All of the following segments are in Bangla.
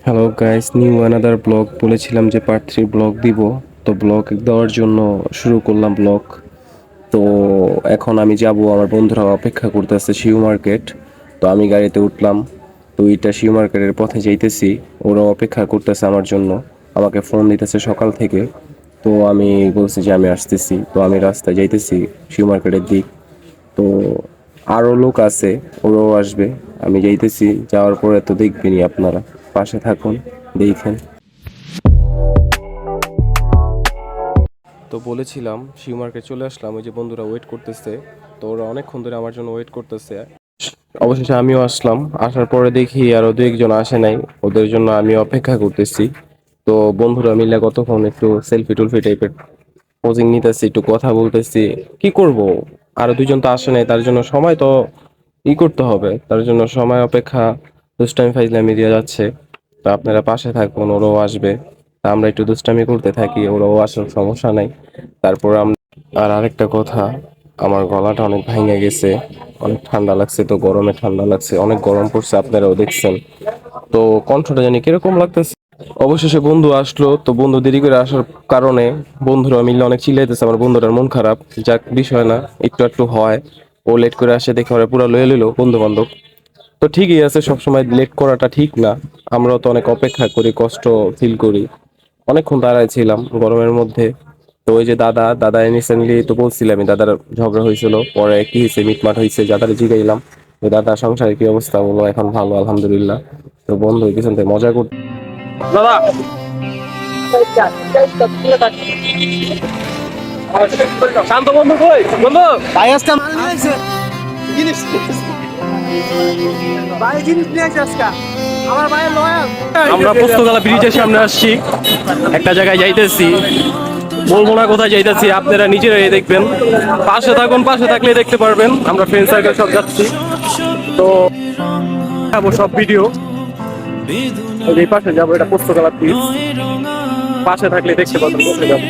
Hello guys, new another blog. বলেছিলাম যে পার্ট 3 ব্লগ দিব, তো ব্লগ দেওয়ার জন্য শুরু করলাম ব্লগ। তো এখন আমি যাব, আমার বন্ধুরা অপেক্ষা করতেছে শিউ মার্কেট। তো আমি গাড়িতে উঠলাম, তো এটা শিউ মার্কেটের পথে যাইতেছি। ওরা অপেক্ষা করতেছে আমার জন্য, আমাকে ফোন দিতেছে সকাল থেকে। তো আমি বলছি যে আমি আসতেছি, তো আমি রাস্তায় যাইতেছি শিউ মার্কেটের দিক। তো আরও লোক আছে, ওরাও আসবে। আমি যাইতেছি, যাওয়ার পরে তো দেখবেনই আপনারা, পাশে থাকুন, দেখেন। তো বলেছিলাম শিউ মার্কেট চলে আসলাম, ওই যে বন্ধুরা ওয়েট করতেছে। তো ওরা অনেকক্ষণ ধরে আমার জন্য ওয়েট করতেছে। অবশেষে আমিও আসলাম, আসার পরে দেখি আরো দু একজন আসে নাই, ওদের জন্য আমি অপেক্ষা করতেছি। তো বন্ধুরা মিলে কতক্ষণ একটু সেলফি টুলফি টাইপের পোজিং নিতেছি, একটু কথা বলতেছি। কি করব, আরো দুইজন তো আসে নাই, তার জন্য সময় তো করতে হবে, তার জন্য সময় অপেক্ষা দুষ্টামি ফাইজলামি দিয়ে যাচ্ছে। তো আপনারা পাশে থাকুন, ওরাও আসবে। তা আমরা একটু দুষ্টামি করতে থাকি, ওরাও আসার সমস্যা নাই। তারপর আমরা আর আরেকটা কথা, আমার গলাটা অনেক ভাঙে গেছে, অনেক ঠান্ডা লাগছে। তো গরমে ঠান্ডা লাগছে, অনেক গরম পড়ছে, আপনারাও দেখছেন। তো কণ্ঠটা জানি কিরকম লাগতেছে। অবশেষে বন্ধু আসলো, তো বন্ধু দেরি করে আসার কারণে বন্ধুরা মিলে অনেক চিল্লাইতেছে। আমার বন্ধুটার মন খারাপ, যাক বিষয় না, একটু একটু হয়। ও লেট করে আসে দেখে ওরা পুরো লয়ে লইলো বন্ধু বান্ধব। তো ঠিকই আছে, সবসময় লেট করাটা ঠিক না। আমরাও তো অনেক অপেক্ষা করি, কষ্ট ফিল করি। অনেকক্ষণ দাঁড়ায় ছিলাম গরমের মধ্যে। তো ওই যে দাদা রিসেন্টলি তো বলছিলাম, আমি দাদার ঝগড়া হয়েছিল, পরে কি হয়েছে মিটমাট হয়েছে, দাদারে জিগাইলাম যে দাদা সংসারে কি অবস্থা, বলো এখন ভালো আলহামদুলিল্লাহ। তো বন্ধু পিছন থেকে মজা করতে দাদা শান্ত বন্ধু কই বন্ধু ভাই আজকে মাল নিয়ে আসছে জিনিস ভাই জিনিস নিয়ে আসছে আজকে আমার ভাইয়ের লয়াল। আমরা পোস্তগালা ব্রিজের সামনে আসছি, একটা জায়গায় যাইতেছি, বলবো না কোথায় যাইতেছি, আপনারা নিজেরাই দেখবেন। পাশে থাকুন, পাশে থাকলে দেখতে পারবেন। আমরা ফ্রেন্ড সার্কেল সব যাচ্ছি, তো যাবো সব ভিডিও। এই পাশে যাবো, এটা পোস্তগালা ব্রিজ, পাশে থাকলে দেখতে পারবেন কোথায় যাবো।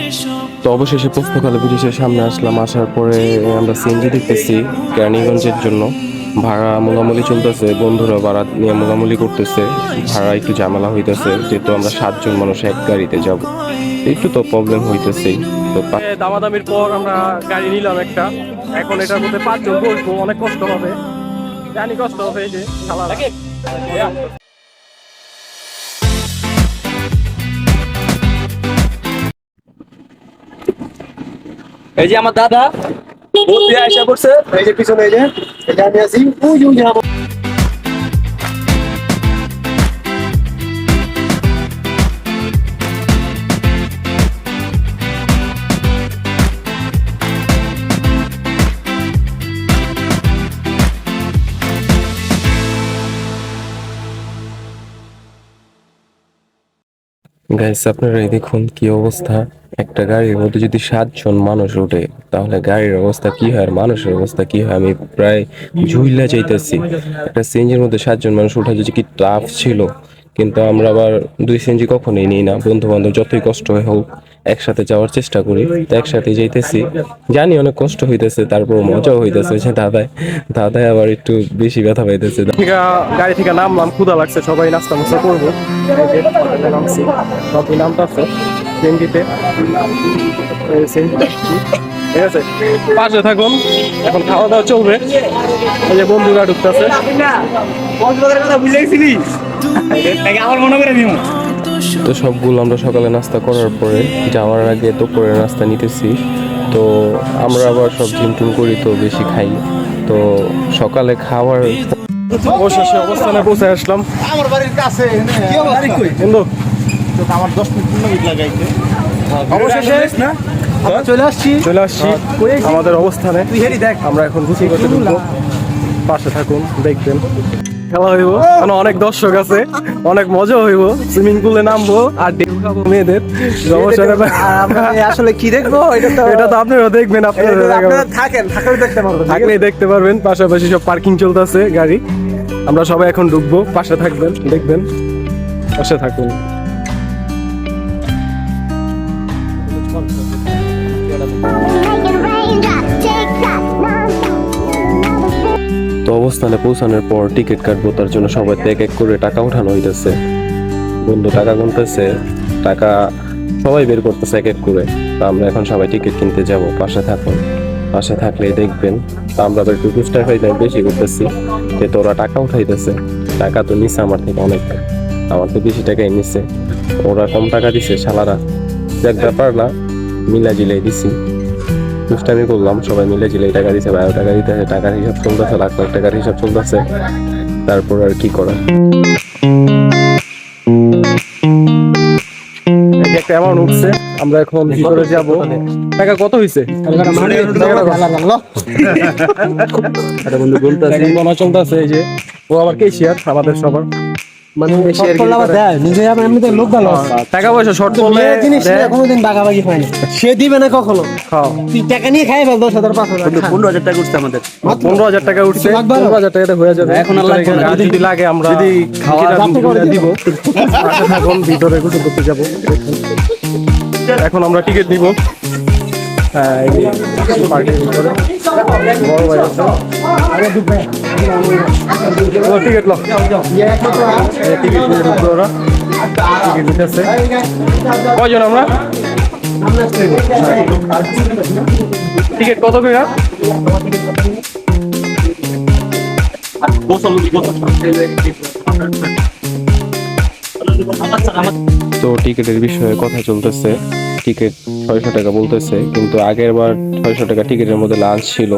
তো অবশেষে পোস্তগালা ব্রিজের সামনে আসলাম। আসার পরে আমরা সিএনজি দেখতেছি কেরানীগঞ্জের জন্য। ভাড়া মোলামুলি চলতেছে, বন্ধুরা ভাড়া নিয়ে মোলামুলি করতেছে। ভাড়া একটু ঝামেলা হইতেছে, যেহেতু আমরা 7 জন মানুষ এক গাড়িতে যাব, একটু তো প্রবলেম হইতেছেই। তো দামাদামির পর আমরা গাড়ি নিলাম একটা। এখন এটার মধ্যে 5 জন বসবো, অনেক কষ্ট হবে, জানি কষ্ট হবে। এই যে শালা এই যে আমার দাদা বলতে আশা করছে, এই যে পিছনে এই যে এটা আমি আছি ওই যে গাইস, আপনারা এই দেখুন কি অবস্থা। একটা গাড়ির মধ্যে যদি 7 জন মানুষ ওঠে, তাহলে গাড়ির অবস্থা কি হয় আর মানুষের অবস্থা কি হয়, আমি প্রায় ঝুইলা চাইতেছি। একটা সিএনজির মধ্যে 7 জন মানুষ ওঠা যে কি টাফ ছিল। কিন্তু আমরা আবার 2 সিএনজি কখনোই নিই না, বন্ধু বান্ধব যতই কষ্ট হয় হোক একসাথে যাওয়ার চেষ্টা করি। তো একসাথে যাইতেছি, জানি অনেক কষ্ট হইতেছে, তারপর মজাও হইতেছে যে দাদাই আবার একটু বেশি ব্যথা পাইতেছে। গাড়ি থেকে নামলাম, ক্ষুধা লাগছে, সবাই নাস্তা মাস্তা করবো। নামছি, সবাই নামতেছে সিএনজিতে, ঠিক আছে। পাশে থাকুন, এখন খাওয়া দাওয়া চলবে। এই যে বন্ধুরা ঢুকতেছে। আমার মনে করে নিও। তো সবগুলো আমরা সকালে নাস্তা করার পরে যাওয়ার আগে দুপুরের নাস্তা নিতেছি। তো আমরা আবার সব জিম করি, তো বেশি খাই। তো সকালে খাওয়ার অবশেষে অবস্থানে পৌঁছে আসলাম। আমার বাড়ির কাছে কি অবস্থা কিন্তু আমার 10 মিনিট লাগাইতে অবশেষে না চলে আসছি আমাদের অবস্থানে। তুই হেরি দেখ আমরা এখন গুছিয়ে করতে ঢুকবো, পাশে থাকুন, দেখবেন খেলা হইব। মানে অনেক দর্শক আছে, অনেক মজা হইব, সুইমিং পুলে নামবো আর ঢেউ খাবো মেয়েদের। সমস্যা নেই। আসলে কি দেখবো এটা তো আপনারা দেখবেন, আপনারা থাকেন থাকলে দেখতে পারবেন থাকলেই দেখতে পারবেন। পাশাপাশি সব পার্কিং চলতেছে গাড়ি, আমরা সবাই এখন ঢুকবো, পাশে থাকবেন, দেখবেন, পাশে থাকুন। তো অবস্থানে পৌঁছানোর পর টিকিট কাটবো, তার জন্য সবাই এক এক করে টাকা উঠানো হইতেছে। বন্ধু টাকা গুনতেছে, টাকা সবাই বের করতেছে এক এক করে। তো আমরা এখন সবাই টিকিট কিনতে যাব, পাশে থাকুন, পাশে থাকলেই দেখবেন। তো আমরা আবার একটু দুষ্টাই হয়ে বেশি করতেছি, যে ওরা টাকা উঠাইতেছে। টাকা তো নিচ্ছে আমার থেকে অনেক, আমার তো বেশি টাকাই নিচ্ছে, ওরা কম টাকা দিছে শালারা। যাক ব্যাপার না, মিলা জিলাই দিছি, দুষ্টামি করলাম, সবাই মিলে জিলাই টাকা দিছে, 12 টাকা দিতেছে, টাকার হিসাব চলতেছে, লাখ লাখ টাকার হিসাব চলতেছে। তারপর আর কি করা, একটা অ্যামাউন্ট উঠছে, আমরা এখন ভিতরে যাব। টাকা কত হইছে? বন্ধু বলতেছে মনে চলতেছে, এই যে ও আবার কেশিয়ার আমাদের সবার, মানে টাকা পয়সা শর্ট করলে কোনোদিন বাগাবাগি হয়নি, সে দিবে না কখনো। তুই টাকা নিয়ে খাই ফেল 10,000 5,000। 15,000 টাকা উঠছে আমাদের, 15,000 টাকা উঠছে, 15,000 টাকাতে হয়ে যাবে। এখন যদি লাগে আমরা যদি দিব, এখন ভিতরে গোসল করতে যাব। এখন আমরা টিকিট দিব, হ্যাঁ এই যে পার্কের ভিতরে বড় ভাই আছে, টিকিট লো, টিকিট নিয়ে ঢুকলো ওরা, টিকিট দিতেছে। কয়জন আমরা? টিকিট কত করে? তো টিকিটের বিষয়ে কথা চলতেছে, টিকিট 600 টাকা বলতেছে, কিন্তু আগের বার 600 টাকা টিকিটের মধ্যে লাঞ্চ ছিল,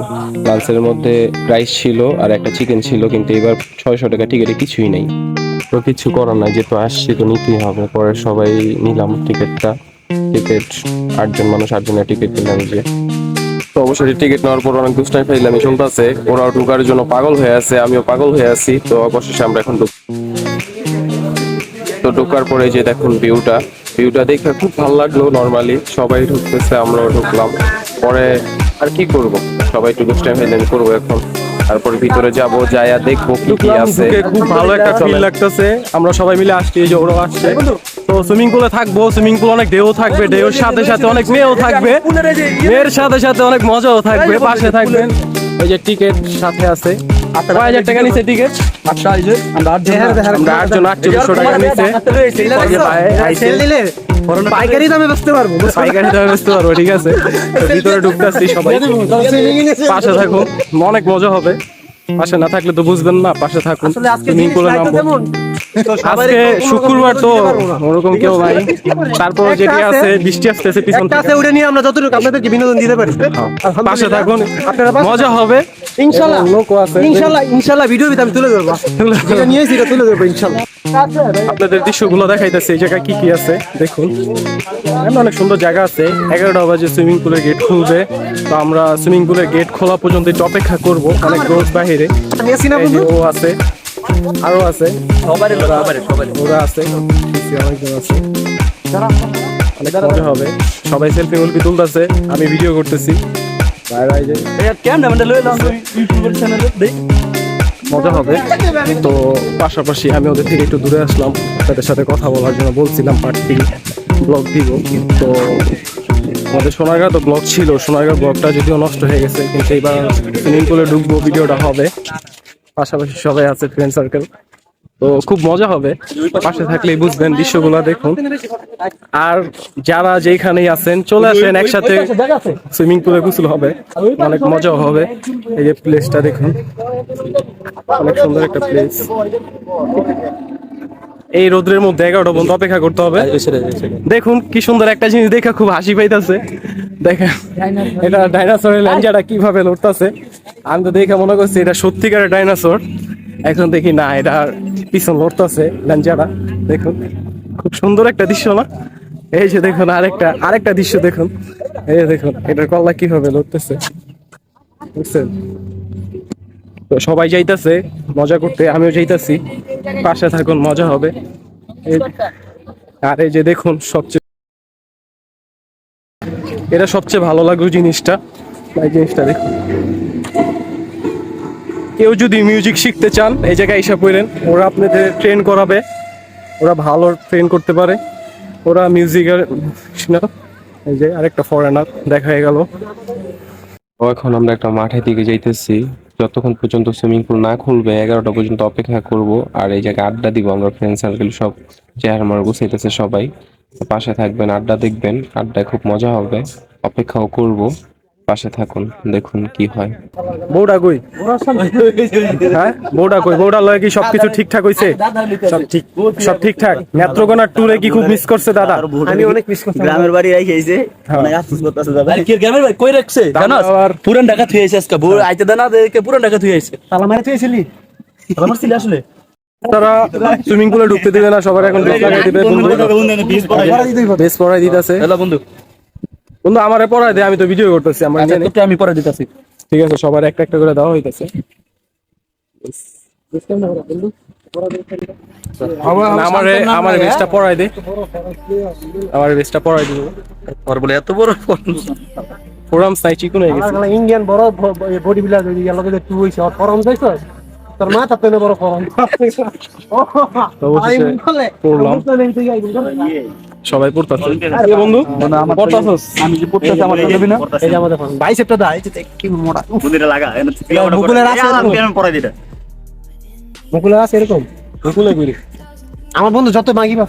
লাঞ্চের মধ্যে রাইস ছিল আর একটা চিকেন ছিল, কিন্তু এবার 600 টাকা টিকিটে কিছুই নেই। তো কিছু করার নাই, যেহেতু আসছি তো নিতেই হবে। পরে সবাই নিলাম টিকিটটা, টিকিট 8 জন মানুষ, 8 জনের টিকিট নিলাম। যে তো অবশ্যই টিকিট নেওয়ার পর অনেক দুষ্টাই ফাইলামি চলতেছে, ওরাও ঢোকার জন্য পাগল হয়ে আছে, আমিও পাগল হয়ে আছি। তো অবশেষে আমরা এখন তো ঢোকার পরে যে দেখুন ভিউটা দেখে খুব ভালো লাগলো। নর্মালি সবাই ঢুকতেছে, আমরাও ঢুকলাম। পরে আর কি করব, সবাই একটু দুষ্টাই ফাইলামি করবো এখন। তারপর ভিতরে যাব, যাইয়া দেখবো কি কি আছে। খুব ভালো একটা ফিল লাগতেছে, আমরা সবাই মিলে আসছি, এই যে ওরাও আসছে। তো সুইমিং পুলে থাকবো, সুইমিং পুল অনেক ঢেউ থাকবে, ঢেউর সাথে সাথে অনেক মেয়েও থাকবে, মেয়ের সাথে সাথে অনেক মজাও থাকবে, পাশে থাকবেন। এই যে টিকিট সাথে আছে, 5,000 টাকা নিচ্ছে টিকিট, আমরা 8 জন 4800 টাকা নিচ্ছে। পাইকারি দামে বেচতে পারবো, পাইকারি দামে বেচতে পারবো, ঠিক আছে। তো ভিতরে ঢুকতেছি, সবাই পাশে থাকুন, অনেক মজা হবে। পাশে না থাকলে তো বুঝবেন না, পাশে থাকুন। সুইমিং পুলে নামবো, আজকে শুক্রবার তো ওরকম কেউ নাই। তারপর যেটি আছে, বৃষ্টি আসতেছে পিছন থেকে, ওটা নিয়ে আমরা যতটুকু আপনাদেরকে বিনোদন দিতে পারি। পাশে থাকুন, মজা হবে ইনশাআল্লাহ, লোকও আছে, ইনশাআল্লাহ ভিডিওর ভিতরে আমি তুলে ধরবো, যেটা নিয়েছি এটা তুলে ধরবো ইনশাআল্লাহ। আপনাদের দৃশ্যগুলো দেখাইতেছে, এই জায়গায় কি কি আছে দেখুন। অনেক সুন্দর জায়গা আছে। 11টা বাজে সুইমিং পুলের গেট খুলবে, তো আমরা সুইমিং পুলের গেট খোলা পর্যন্ত একটু অপেক্ষা করবো। অনেক রোদ বাহিরে, এই যে ও আছে, আরো আছে, ওরা আছে, অনেকজন আছে, অনেক মজা হবে। সবাই সেলফি মুলফি তুলতেছে, আমি ভিডিও করতেছি। মজা হবে। তো পাশাপাশি আমি ওদের থেকে একটু দূরে আসলাম, তাদের সাথে কথা বলার জন্য বলছিলাম পার্ট 3 ব্লগ দিব। তো আমাদের সোনারগাঁ তো ব্লগ ছিল, সোনারগাঁ ব্লগটা যদিও নষ্ট হয়ে গেছে, কিন্তু এইবার সুইমিং পুলে ঢুকবো, ভিডিওটা হবে। পাশাপাশি সবাই আছে, ফ্রেন্ড সার্কেল, তো খুব মজা হবে। পাশে থাকলেই বুঝবেন, দৃশ্যগুলো দেখুন। আর যারা যেখানেই আছেন চলে আসেন, একসাথে সুইমিং পুলে গোসল হবে, অনেক মজাও হবে। এই যে প্লেসটা দেখুন, অনেক সুন্দর একটা প্লেস। এই রোদ্রের মধ্যে 11টা পর্যন্ত অপেক্ষা করতে হবে। দেখুন কি সুন্দর একটা জিনিস দেখে খুব হাসি পাইতেছে, দেখেন এটা ডাইনোসরের ল্যাঞ্জাটা কিভাবে লড়তেছে। আমি তো দেখে মনে করছি এটা সত্যিকারের ডাইনোসর, এখন দেখি না, এটা পিছন লড়তেছে ল্যাঞ্জাটা। দেখুন খুব সুন্দর একটা দৃশ্য না? এই যে দেখুন আরেকটা দৃশ্য দেখুন, এই যে দেখুন এটার কল্লা কিভাবে লড়তেছে, বুঝছেন? তো সবাই যাইতেছে মজা করতে, আমিও যাইতেছি, পাশে থাকুন, মজা হবে। আর এই যে দেখুন এটা সবচেয়ে ভালো লাগলো জিনিসটা, এই জিনিসটা দেখুন। কেউ যদি মিউজিক শিখতে চান, এই জায়গায় এসে পড়েন, ওরা আপনাদের ট্রেন করাবে, ওরা ভালো ট্রেন করতে পারে, ওরা মিউজিকের। এই যে আরেকটা ফরেনার দেখা হয়ে গেল। এখন আমরা একটা মাঠের দিকে যাইতেছি, যতক্ষণ পর্যন্ত সুইমিং পুল না খুলবে 11টা পর্যন্ত অপেক্ষা করব। আর এই জায়গায় আড্ডা দিব আমরা, ফ্রেন্ড সার্কেল সব চেহারা মারা গুছাইতেছে সবাই। পাশে থাকবেন, আড্ডা দেখবেন, আড্ডায় খুব মজা হবে। অপেক্ষাও করব, পাশে থাকুন, দেখুন কি হয়। বউটা কই? হ্যাঁ বউটা কই? বউটা লয় কি সবকিছু ঠিকঠাক হইছে? সব ঠিকঠাক। নেত্রকোনার ট্যুরে কি খুব মিস করছে দাদা? আমি অনেক মিস করছি। গ্রামের বাড়ি রাইছে অনেক আফসোস করতেছে দাদা। আর কি গ্রামের বাড়ি কই রাখছে জানাস? পুরান ঢাকা থুই আইছে আজকে বউ আইতে দেনা দেখে পুরান ঢাকা থুই আইছে। তালা মারা তুইছিলি? তালা মারছিলি আসলে? তারা সুইমিং পুলে ঢুকতে দিবে না, সবার এখন বেস লাগাই দিবে। বেস পড়াই দিতেছে। হ্যালো বন্ধু, বন্ধু আমারে পড়াই দে, আমি তো ভিডিও করতেছি। আমার আচ্ছা তোকে আমি পরে দিতেছি। ঠিক আছে, সবার একটা একটা করে দেওয়া হইতেছে। আমার বেসটা পড়াই দে, আমার বেসটা পড়াই দিব। আর বলে এত বড় ফোরামস নাই, চিকুন হয়ে গেছে। ইন্ডিয়ান বড় বডি বিল্ডার হই গেল যে তুই হইছে আর ফরম যাইছ তোর মা তাতে না বড় ফরম তো অবশেষে পড়লাম, সবাই পড়তাছে। এই বন্ধু পড়তাছস? আমি যে পড়তেছি আমার দেবি না? এই যে আমাদের ফরম বাইসেপটা দা এই যে কি মোড়া বুদিরা লাগা মুকুলের আছে আমি পড়াই দিটা। মুকুলের আছে এরকম মুকুলে কইরি আমার বন্ধু যত মাগিবা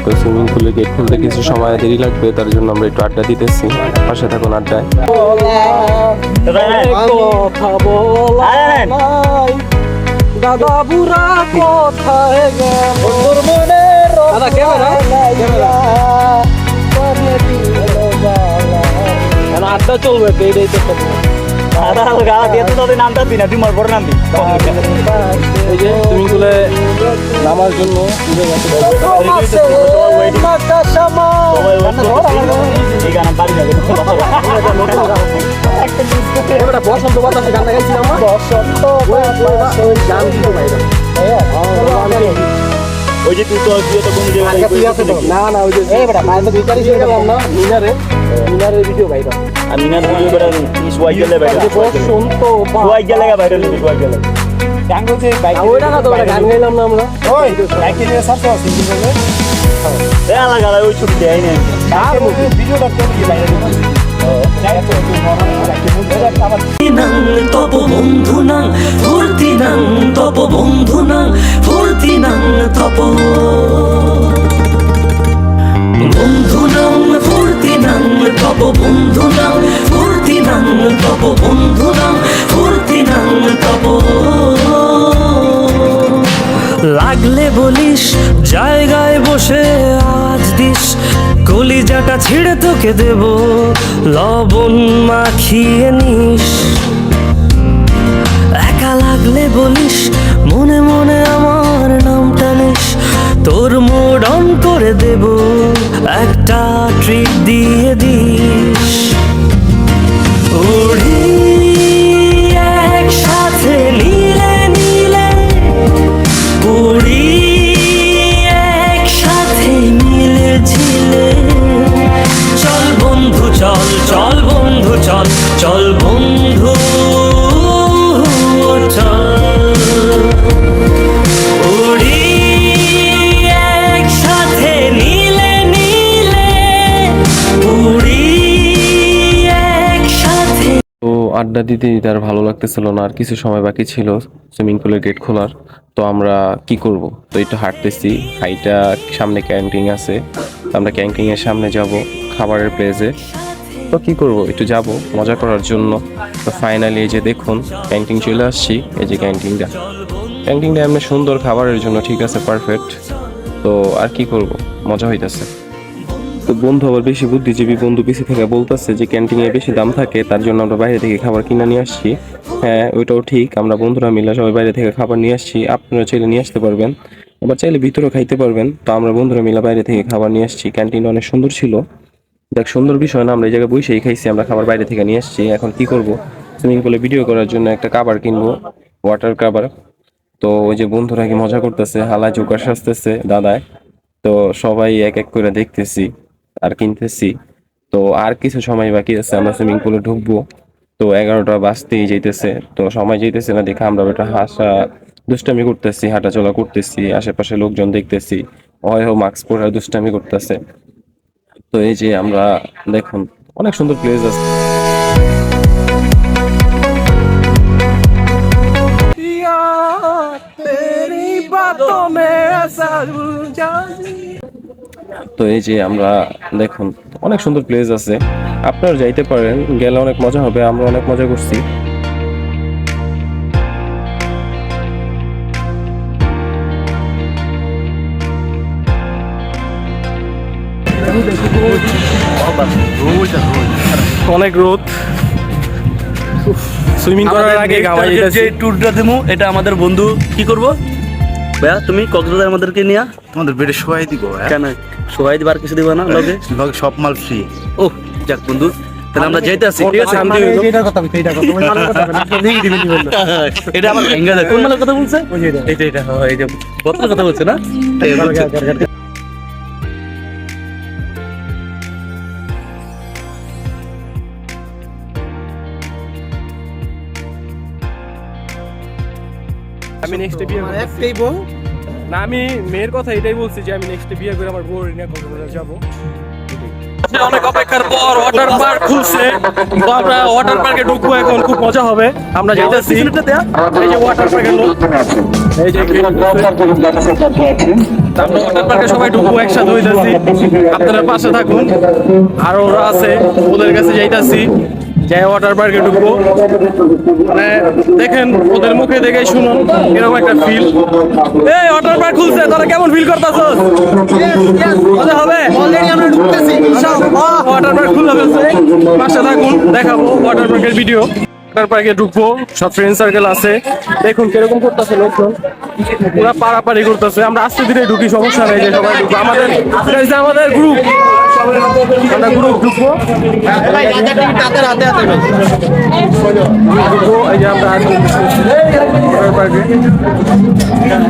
তো সুইমিং পুলে গেট খুলতে কিছু সময় দেরি লাগবে, তার জন্য আমরা একটু আড্ডা দিতেছি। পাশে থাকুন আড্ডায়। কথা বলা দাদা বুড়া কোথায় গেল তোর মনের দাদা ক্যামেরা আড্ডা চলবে এইটাই তো দাদা গালা দিয়ে তো তোদের নামটা দিনা তুই মোর বড় নাম দি। এই যে সুইমিং পুলে নামার জন্য বসন্ত বাতাসে গান গাইছিলাম বসন্ত গান দিতে বাইরে ওই যে তুই তো বন্ধু না না ওই যে মায়ের তো বিচারি ছিল না মিনারের ভিডিও বাইরে আমি না সোয়াই গেলে বাইরে বসন্ত সোয়াই গেলে বাইরে সোয়াই গেলে গান গাইছে ওইটা না তো গান গাইলাম না আমরা ওই বাইকে নিয়ে সাথে সিঙ্গেল করে এ লাগা ওই ছুটি আই না আর ভিডিওটা তো কি বাইরে তপ বন্ধু নাং ফুর্তি নাং তপ বন্ধু নাং ফুর্তি নাং তপ বন্ধু নাং ফুর্তি নাং তপ বন্ধু নাং ফুর্তি নাং তপ বন্ধু নাং ফুর্তি নাং তপ লাগলে বলিস জায়গায় বসে আজ দিস কলিজাটা ছিঁড়ে তোকে দেব লবণ মাখিয়ে নিস একা লাগলে বলিস মনে মনে আমার নামটা নিস তোর মুড অন করে দেব একটা ট্রিট দিয়ে দিস উড়ি একসাথে নীলে নীলে উড়ি একসাথে মিলে ঝিলে চল বন্ধু চল চল বন্ধু চল চল বন্ধু চল উড়ি একসাথে নীলে নীলে উড়ি একসাথে। তো আড্ডা দিতে দিতে আর ভালো লাগতেছিল না, আর কিছু সময় বাকি ছিল সুইমিং পুলের গেট খোলার। তো আমরা কি করব, তো একটু হাঁটতেছি, হাইটা সামনে ক্যান্টিন আছে, তো আমরা ক্যান্টিনের সামনে যাব খাবারের প্লেসে। তো কি করব, একটু যাব মজা করার জন্য। তো ফাইনালি এই যে দেখুন ক্যান্টিন চলে আসছি। এই যে ক্যান্টিনটা এমনি সুন্দর, খাবারের জন্য ঠিক আছে, পারফেক্ট। তো আর কি করব, মজা হইতাছে। তো বন্ধু আবার বেশি বুদ্ধিজীবী, বন্ধু পিছিয়ে থেকে বলতেছে যে ক্যান্টিনে বেশি দাম থাকে, তার জন্য আমরা বাইরে থেকে খাবার কিনে নিয়ে আসছি। হ্যাঁ ওইটাও ঠিক, আমরা বন্ধুরা মিলে সবাই বাইরে থেকে খাবার নিয়ে আসছি। আপনারা চাইলে নিয়ে আসতে পারবেন, আবার চাইলে ভিতরেও খাইতে পারবেন। তো আমরা বন্ধুরা মিলে বাইরে থেকে খাবার নিয়ে আসছি। ক্যান্টিন অনেক সুন্দর ছিল, দেখ সুন্দর বিষয় না, আমরা এই জায়গায় বসেই খাইছি। আমরা খাবার বাইরে থেকে নিয়ে আসছি। এখন কি করব, সুইমিং পুলে ভিডিও করার জন্য একটা কাভার কিনবো, ওয়াটার কাভার। তো ওই যে বন্ধুরা কি মজা করতেছে, হালা জোকার সাজতেছে দাদায়। তো সবাই এক এক করে দেখতেছি আর কিনতেছি। তো আর কিছু সময় বাকি আছে, আমরা সুইমিং পুলে ঢুকবো। তো 11টা বাজতেই যাইতেছে, তো সময় যাইতেছে না দেখে আমরা একটা দুষ্টামি করতেছি, হাঁটাচলা করতেছি, আশেপাশে লোকজন দেখতেছি, মাস্ক পরে দুষ্টামি করতেছে। তো এই যে আমরা দেখুন অনেক সুন্দর প্লেস আছে। তো এই যে আমরা দেখুন অনেক সুন্দর প্লেস আছে, আপনারা যাইতে পারেন, গেলে অনেক মজা হবে। আমরা অনেক মজা করছি। অনেক রোদ, সুইমিং করার আগে ঘামাই যে যাচ্ছে। ট্যুরটা দেবো এটা আমাদের বন্ধু কি করবো ভাইয়া, তুমি কক্সবাজার আমাদেরকে নিয়ে তোমাদের বেডে শোয়াই দিব কেন সবাই দিবার কিছু দিবা না লগে? লগে সব মাল ফ্রি। ও যাক বন্ধু, তাহলে আমরা যাইতে আছি, ঠিক আছে? এটা আমার ভেঙ্গা দেয়। কোন মালের কথা বলছে? এটা এই যে বোতলের কথা বলছে না? আমি নেক্সটে বিয়ে করব, একটাই বউ না, আমি মেয়ের কথা এটাই বলছি যে আমি নেক্সটে বিয়ে করে আমার বউ নিয়ে কক্সবাজার যাব। অনেক অপেক্ষার পর ওয়াটার পার্ক খুলছে, তো আমরা ওয়াটার পার্কে ঢুকবো এখন, খুব মজা হবে। আমরা যাইতেছি, এই যে ওয়াটার পার্কের লোক, এই যে আমরা ওয়াটার পার্কে সবাই ঢুকবো, একসাথে হইতাছি। আপনারা পাশে থাকুন, আর ওরা আছে, ওদের কাছে যাইতাছি, যাই ওয়াটার পার্কে ঢুকবো। মানে দেখেন ওদের মুখে দেখে শুনুন এরকম একটা ফিল। এই ওয়াটার পার্ক খুলছে, তোরা কেমন ফিল করতেছস? মজা হবে। অলরেডি আমরা ঢুকতেছি, ইনশাআল্লাহ ওয়াটার পার্ক খুলে ফেলছে। পাশে থাকুন, দেখাবো ওয়াটার পার্কের ভিডিও। ওয়াটার পার্কে ঢুকবো, সব ফ্রেন্ড সার্কেল আছে, দেখুন কিরকম করতেছে লোকজন, পুরা পারাপারি করতেছে। আমরা আস্তে ধীরে ঢুকি, সমস্যা নেই, যে সবাই ঢুকবো। আমাদের আমাদের গ্রুপ, আমরা গ্রুপ ঢুকবো। ঢুকবো, এই যে আমরা ওয়াটার পার্কে,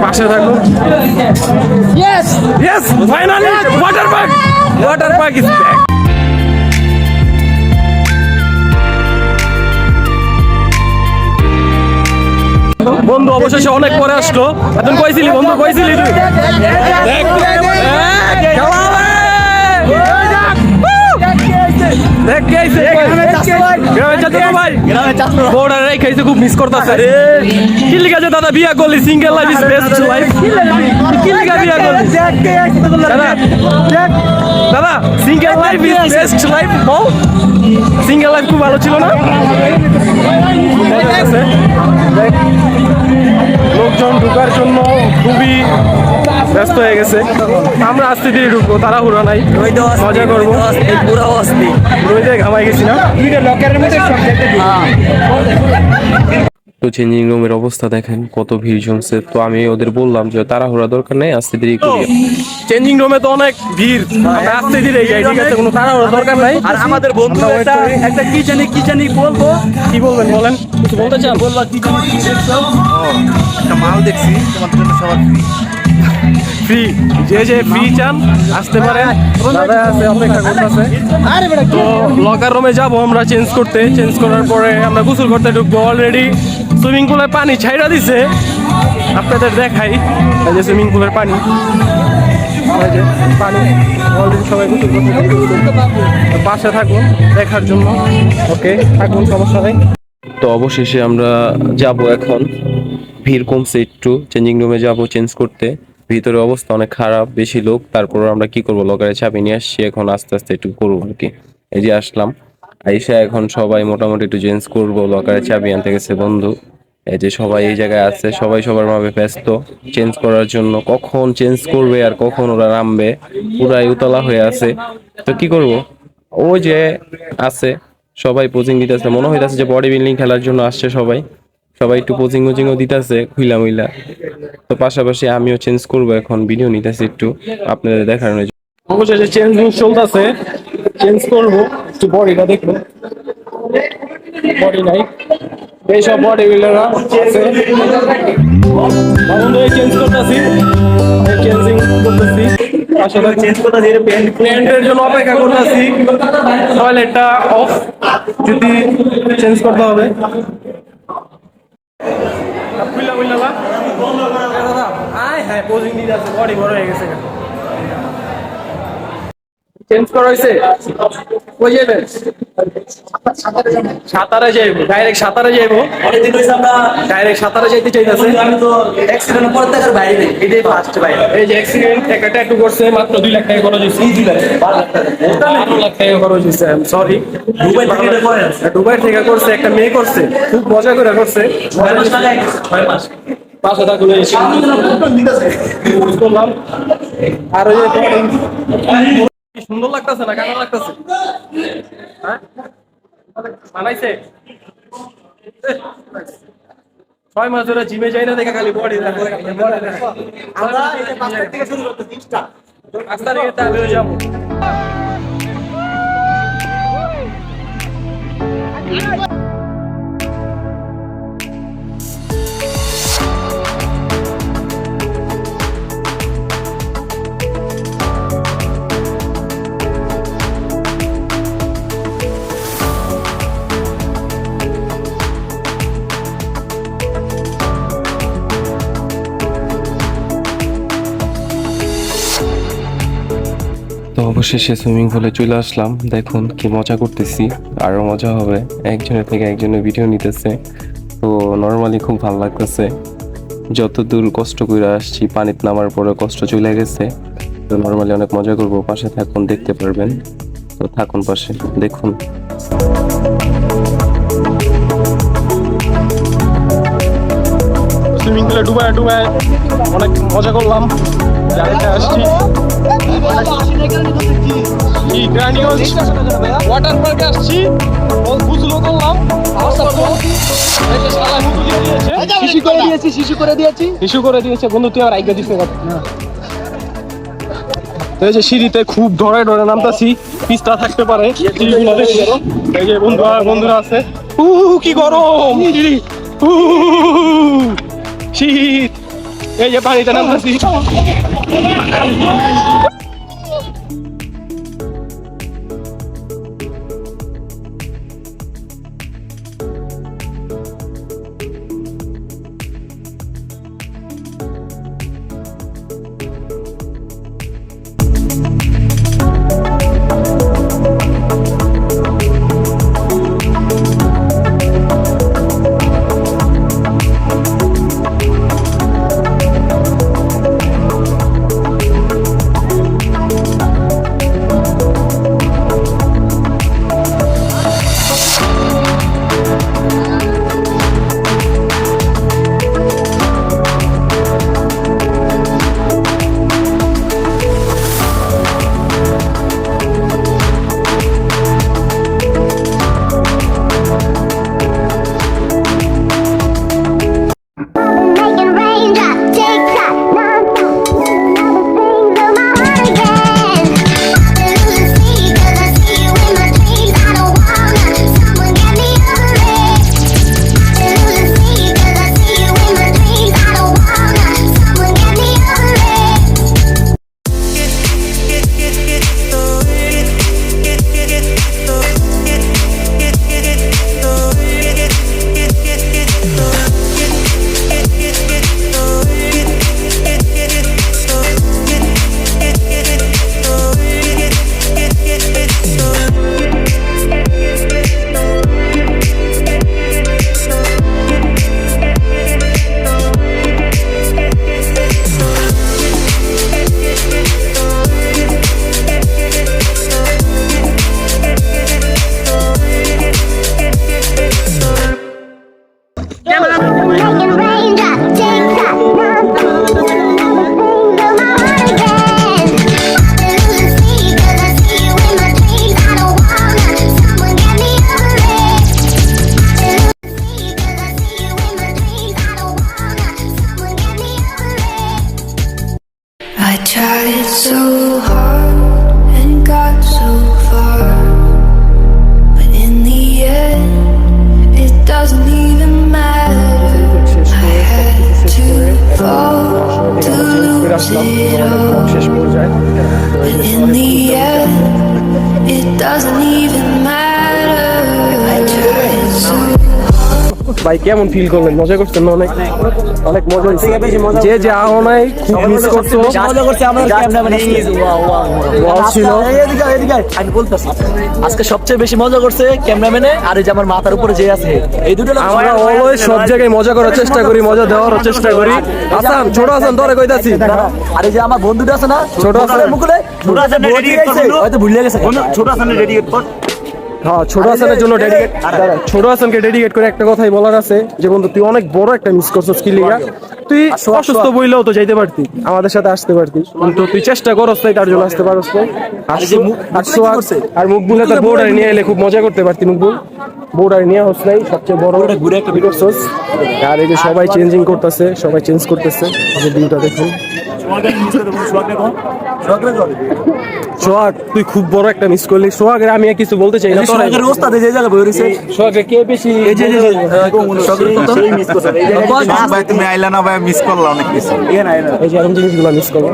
পাশে থাকুন। Yes yes, finally water park, water park is back. বন্ধু অবশেষে অনেক পরে আসলো। এখন কইছিলি বন্ধু, কইছিলি তুই খুব মিস করতেছে। কি লিখা আছে দাদা, বিয়া করলি, single life is best life. কি লিখা বিয়া করলি দাদা, single life is best life. Ball, single life খুব ভালো ছিল না? লোকজন ঢুকার জন্য খুবই ব্যস্ত হয়ে গেছে। আমরা আস্তে ধীরে ঢুকবো, তাড়াহুড়া নাই, মজা করবো। রোদে ঘামাই গেছি না। তো চেঞ্জিং রুমের অবস্থা দেখেন, কত ভিড় জমছে। তো আমি ওদের বললাম যে তাড়াহুড়া দরকার নেই, আস্তে ধীরে করি। চেঞ্জিং রুমে তো অনেক ভিড়, আমরা আস্তে ধীরে যাই, ঠিক আছে? কোনো তাড়াহুড়া দরকার নাই। আর আমাদের বন্ধু একটা কি জানি বলবো। কি বলবেন বলেন, কিছু বলতে চান? বললো কি জানি কি দেখছো? একটা মাল দেখছি তোমাদের জন্য সবার ফ্রি। ফ্রি, যে ফ্রি চান আসতে পারেন, দাদা আছে, অপেক্ষা করতেছে। তো লকার রুমে যাবো আমরা চেঞ্জ করতে, চেঞ্জ করার পরে আমরা গোসল করতে ঢুকবো। অলরেডি সুইমিং পুলে পানি ছাইড়া দিছে, আপনাদের দেখাই। এই যে সুইমিং পুলের পানি, পানি অলরেডি সবাই গোসল করতে। পাশে থাকুন দেখার জন্য, ওকে থাকুন, সমস্যা নেই। তো অবশেষে আমরা যাব এখন, ভিড় কমছে একটু, চেঞ্জিং রুমে যাব চেঞ্জ করতে। ভিতরে অবস্থা অনেক খারাপ, বেশি লোক, তারপর আমরা কি করবো, লকারে চাবি নিয়ে আসছি, এখন আস্তে আস্তে একটু করবো আর কি। এই যে আসলাম, আইসা এখন সবাই মোটামুটি একটু চেঞ্জ করবো, লকারে চাবি আনতে গেছে বন্ধু। এই যে সবাই এই জায়গায় আছে, সবাই সবার ভাবে ব্যস্ত চেঞ্জ করার জন্য। কখন চেঞ্জ করবে আর কখন ওরা নামবে, পুরাই উতলা হয়ে আছে। তো কি করব, ওই যে আছে সবাই পোজিং দিতেছে, মনে হইতাছে যে বডি বিল্ডিং খেলার জন্য আসছে সবাই। সবাই একটু পোজিং ওজিংও দিতেছে, খুইলা মুইলা। তো পাশাপাশি আমিও চেঞ্জ করব, এখন ভিডিও নিতেছি একটু আপনাদের দেখানোর জন্য। অবশেষে চেঞ্জ চলতেছে, চেঞ্জ করব, একটু বডিটা দেখবো। বডি নাই, এইসব বডি বিল্ডাররা আছে। চেঞ্জ করতেছি, চেঞ্জিং করতেছি, আসলে চেঞ্জ করতেছি, প্যান্টের জন্য অপেক্ষা করতেছি। টয়লেটটা অফ, যদি চেঞ্জ করতে হবে। চেঞ্জ করা হয়েছে। কই যাবেন? সাতারে যাইবো, ডাইরেক্ট সাতারে যাইবো। অনেকদিন হয়েছে আমরা ডাইরেক্ট সাতারে যাইতে চাইতেছে। আমি তো অ্যাক্সিডেন্ট পর দেখার বাইরে এটাই ফার্স্ট বাইরে এই যে অ্যাক্সিডেন্ট একটা ট্যাটু করছে, মাত্র 2 লাখ টাকা খরচ হয়েছে। 12 লাখ টাকা 12 লাখ টাকা খরচ হয়েছে। সরি, দুবাই থেকে এটা করে দুবাই থেকে করছে, একটা মেয়ে করছে, খুব মজা করে করছে। 6 মাস লাগে 6 মাস 500 টাকা করে করলাম। আর ওই যে কি সুন্দর লাগতেছে না, কাটা লাগতেছে? হ্যাঁ বানাইছে 6 মাস ধরে জিমে যাই না, দেখা খালি বডি আমরা এটা 5 লাখ থেকে শুরু করতে 30টা আস্তে আস্তে তাহলে যাবো। তো অবশেষে সুইমিং পুলে চলে আসলাম। দেখুন কি মজা করতেছি, আরো মজা হবে। একজনের থেকে একজনের ভিডিও নিতেছে, তো নর্মালি খুব ভালো লাগতেছে। যত দূর কষ্ট করে আসছি, পানিতে নামার পরে কষ্ট চলে গেছে। তো নর্মালি অনেক মজা করবো। পাশে থাকুন, দেখতে পারবেন। তো থাকুন পাশে, দেখুন। সুইমিং পুলে ডুবায় ডুবায় অনেক মজা করলাম। জায়গাটা আসছি কি গ্রানিগঞ্জ ওয়াটার পার্কে আসছি, বুঝলো করলাম। শিশু করে দিয়েছে বন্ধু, তুই আবার আইগা দিছে। এই যে সিঁড়িতে খুব ধরে ধরে নামতাছি, পিস্তা থাকতে পারে। এই যে বন্ধুরা আছে। কি গরম সিঁড়ি, শীত। এই যে পানিতে নামতাছি। Making raindrops, tick-tock, non-stop. Never sing to my heart again. I lose sleep 'cause I see you in my dreams. I don't wanna, someone get me over it. I lose sleep 'cause I see you in my dreams. I don't wanna, someone get me over it. Making raindrops, tick-tock, non-stop. Never sing to my heart again. I lose sleep 'cause I see you in my dreams. I don't wanna, someone get me over it. I lose sleep 'cause I see you in my dreams. I don't wanna, someone get me over it. I tried so hard and got so far, but in the end, it doesn't even matter. I had to fall to lose it all, শেষ পর্যায়ে but in the end, it doesn't even matter. I tried so hard ভাই কেমন ফিল করলেন? মজা করছেন না? অনেক অনেক মজা হয়েছে। যে যে আও নাই খুব মিস করছো। মজা করছে আমাদের ক্যামেরাম্যান ওয়াও ছিল। আমি বলতেছি আজকে সবচেয়ে বেশি মজা করছে ক্যামেরাম্যানে আর এই যে আমার মাথার উপরে যে আছে এই দুটো লোক আমরা অলওয়েজ সব জায়গায় মজা করার চেষ্টা করি, মজা দেওয়ার চেষ্টা করি। হাসান, ছোট হাসান ধরে কইতাছি। আর এই যে আমার বন্ধুটা আছে না ছোট হাসান। মুকুলে ছোট হাসান হয়তো ভুলে গেছে ছোট হাসান রেডি কর। হ্যাঁ, ছোট হাসানের জন্য ডেডিকেট, ছোট হাসানকে ডেডিকেট করে একটা কথাই বলার আছে যে বন্ধু তুই অনেক বড় একটা মিস করছিস কি লিগা। তুই অসুস্থ বইলেও তো যাইতে পারতি, আমাদের সাথে আসতে পারতি, কিন্তু তুই চেষ্টা করস তাই তার জন্য আসতে পারস না। আর মুকবুলে তার বোর্ডার নিয়ে এলে খুব মজা করতে পারতি। মুকবুল বোর্ডার নিয়ে হস নাই, সবচেয়ে বড় ঘুরে একটা ভিডিও করছস। আর এই যে সবাই চেঞ্জিং করতেছে, সবাই চেঞ্জ করতেছে। এই ভিউটা দেখুন। সোহাগ তুই খুব বড় একটা মিস করলি। সোহাগের আমি আর কিছু বলতে চাই না। সোহাগের ওস্তাদ এই যে জায়গা বই রইছে সোহাগের কে বেশি এই যে সেই মিস করছে ভাই তুমি আইলা না ভাই, মিস করলা অনেক কিছু। এই যে এরকম জিনিসগুলো মিস করবো।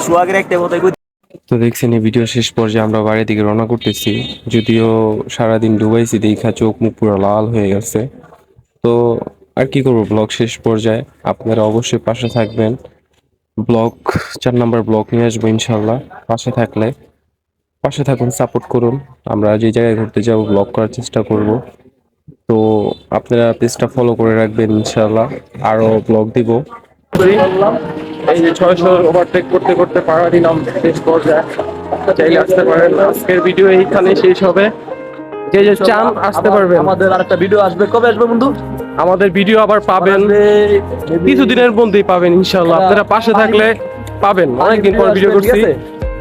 সোহাগের একটা কথাই তো দেখছেন এই ভিডিও শেষ পর্যায়ে আমরা বাড়ির দিকে রওনা করতেছি। যদিও সারাদিন ডুবাইছি, দেখা চোখ মুখ পুরো লাল হয়ে গেছে। তো আর কি করবো, ব্লগ শেষ পর্যায়ে আপনারা অবশ্যই পাশে থাকবেন। ব্লগ 4 নাম্বার ব্লগ নিয়ে আসবো ইনশাল্লাহ। পাশে থাকুন, সাপোর্ট করুন। আমরা যে জায়গায় ঘুরতে যাবো ব্লগ করার চেষ্টা করব। তো আপনারা পেজটা ফলো করে রাখবেন, ইনশাল্লাহ আরো ব্লগ দিব। এই যে 600 ওভারটেক করতে করতে পাড়া দিলাম শেষ পর্যায়ে। চাইলে আসতে পারেন। আজকের ভিডিও এইখানে শেষ হবে। যে যে চান আসতে পারবেন। আমাদের আরেকটা ভিডিও আসবে, কবে আসবে বন্ধু? আমাদের ভিডিও আবার পাবেন কিছুদিনের মধ্যেই পাবেন ইনশাল্লাহ। আপনারা পাশে থাকলে পাবেন। অনেকদিন পর ভিডিও করছি।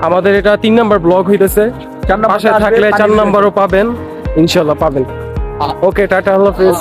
আমাদের এটা 3 নাম্বার ব্লগ হইতেছে। পাশে থাকলে 4 নাম্বারও পাবেন ইনশাল্লাহ, পাবেন। ওকে, টাটা, আল্লাহ হাফেজ।